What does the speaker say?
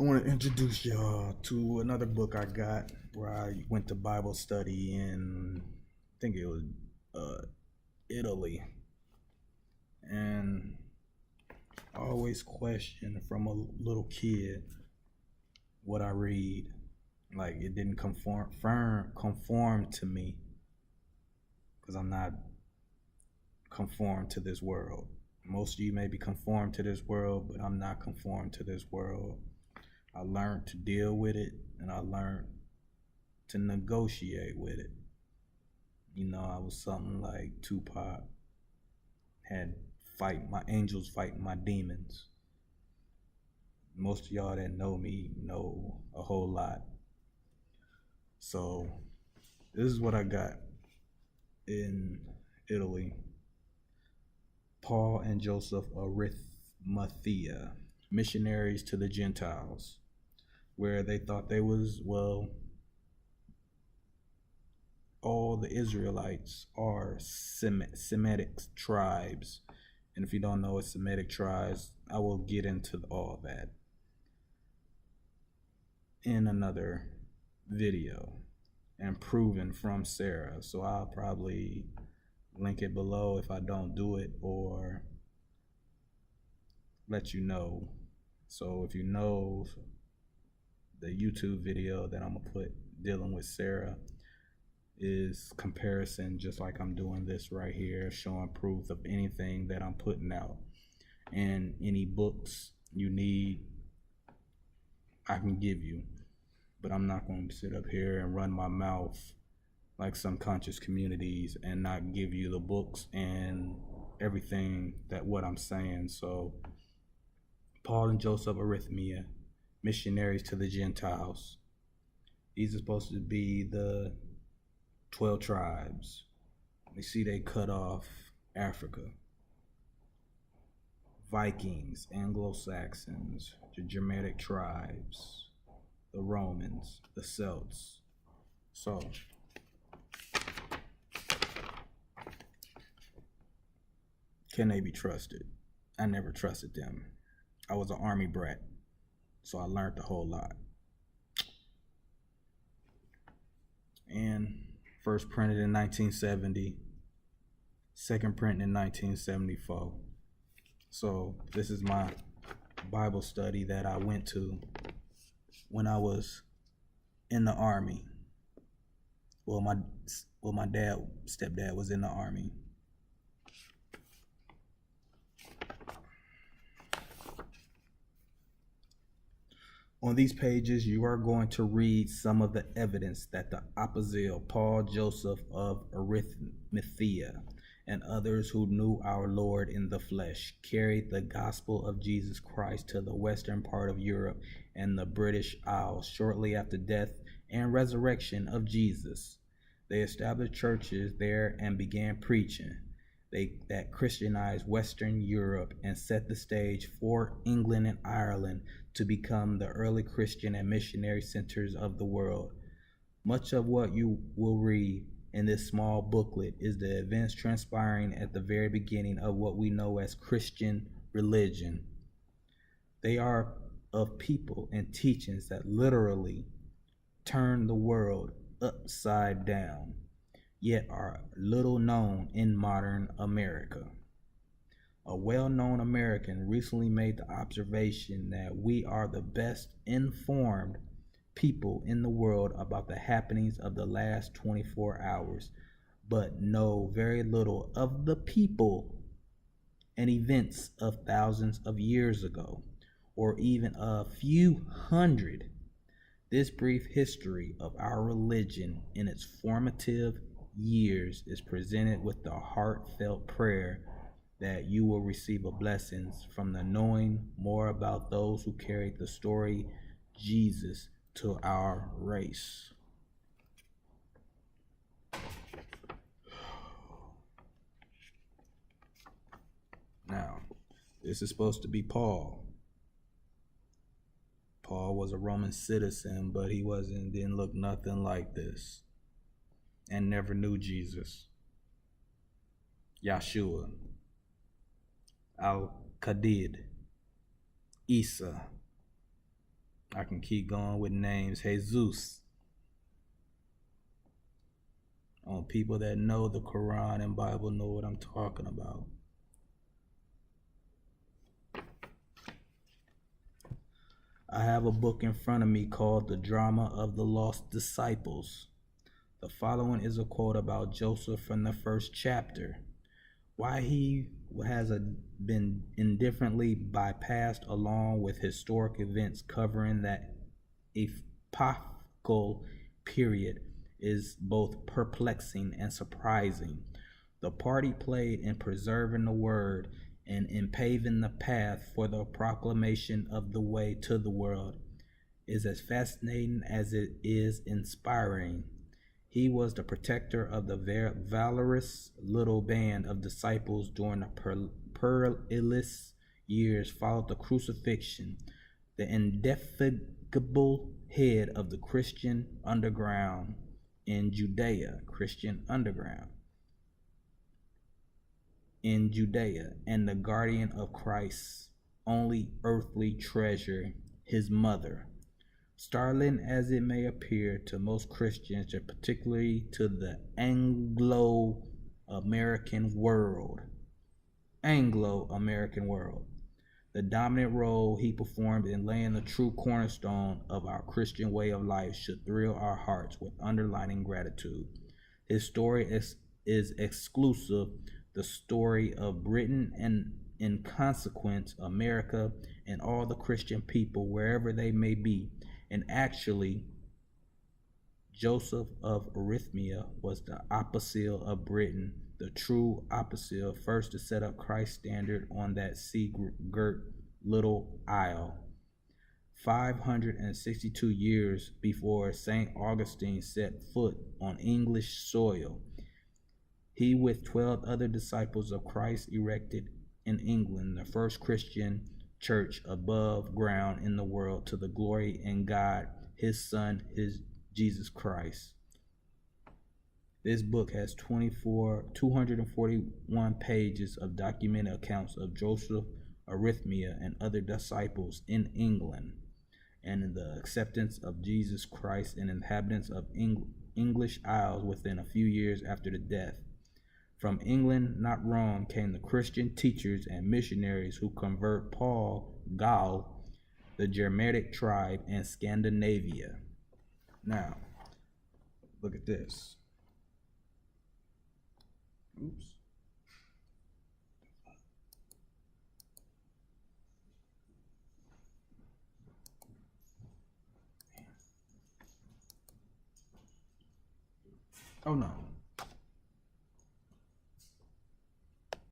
I want to introduce y'all to another book I got where I went to Bible study in, I think it was Italy. And I always question from a little kid what I read. Like it didn't conform to me because I'm not conformed to this world. Most of you may be conformed to this world, but I'm not conformed to this world. I learned to deal with it, and I learned to negotiate with it. You know, I was something like Tupac, had fight my angels fighting my demons. Most of y'all that know me know a whole lot. So this is what I got in Italy. Paul and Joseph Arimathea, missionaries to the Gentiles, where they thought they was, well, all the Israelites are Semitic tribes. And if you don't know what Semitic tribes, I will get into all that in another video and proven from Sarah. So I'll probably link it below if I don't do it, or let you know. So if you know the YouTube video that I'm gonna put dealing with Sarah is comparison, just like I'm doing this right here, showing proof of anything that I'm putting out. And any books you need, I can give you, but I'm not going to sit up here and run my mouth like some conscious communities and not give you the books and everything that what I'm saying. So Paul and Joseph Arimathea, missionaries to the Gentiles. These are supposed to be the 12 tribes. We see they cut off Africa. Vikings, Anglo-Saxons, the Germanic tribes, the Romans, the Celts. So can they be trusted? I never trusted them. I was an army brat, so I learned a whole lot. And first printed in 1970, second printed in 1974. So this is my Bible study that I went to when I was in the army. Well, my stepdad was in the army. On these pages, you are going to read some of the evidence that the apostles Paul, Joseph of Arimathea, and others who knew our Lord in the flesh carried the gospel of Jesus Christ to the western part of Europe and the British Isles shortly after death and resurrection of Jesus. They established churches there and began preaching. That Christianized Western Europe and set the stage for England and Ireland to become the early Christian and missionary centers of the world. Much of what you will read in this small booklet is the events transpiring at the very beginning of what we know as Christian religion. They are of people and teachings that literally turn the world upside down, yet are little known in modern America. A well-known American recently made the observation that we are the best informed people in the world about the happenings of the last 24 hours, but know very little of the people and events of thousands of years ago, or even a few hundred. This brief history of our religion in its formative years is presented with the heartfelt prayer that you will receive a blessings from the knowing more about those who carried the story Jesus to our race. Now, this is supposed to be Paul. Paul was a Roman citizen, but he didn't look nothing like this, and never knew Jesus. Yeshua, Al-Qadid, Isa, I can keep going with names. Jesus. People that know the Quran and Bible know what I'm talking about. I have a book in front of me called The Drama of the Lost Disciples. The following is a quote about Joseph from the first chapter. Why he has been indifferently bypassed along with historic events covering that epochal period is both perplexing and surprising. The part he played in preserving the word and in paving the path for the proclamation of the way to the world is as fascinating as it is inspiring. He was the protector of the valorous little band of disciples during the perilous years following the crucifixion, the indefatigable head of the Christian underground in Judea, and the guardian of Christ's only earthly treasure, his mother. Startling as it may appear to most Christians, and particularly to the Anglo-American world, the dominant role he performed in laying the true cornerstone of our Christian way of life should thrill our hearts with underlining gratitude. His story is exclusive, the story of Britain and, in consequence, America and all the Christian people, wherever they may be. And actually, Joseph of Arimathea was the apostle of Britain, the true apostle, first to set up Christ's standard on that sea-girt little isle. 562 years before St. Augustine set foot on English soil, he with 12 other disciples of Christ erected in England the first Christian church above ground in the world, to the glory in God, his Son, his Jesus Christ. This book has 241 pages of documented accounts of Joseph Arimathea and other disciples in England, and the acceptance of Jesus Christ and inhabitants of English Isles within a few years after the death. From England, not Rome, came the Christian teachers and missionaries who convert Gaul, the Germanic tribe, and Scandinavia. Now, look at this. Oops. Oh no.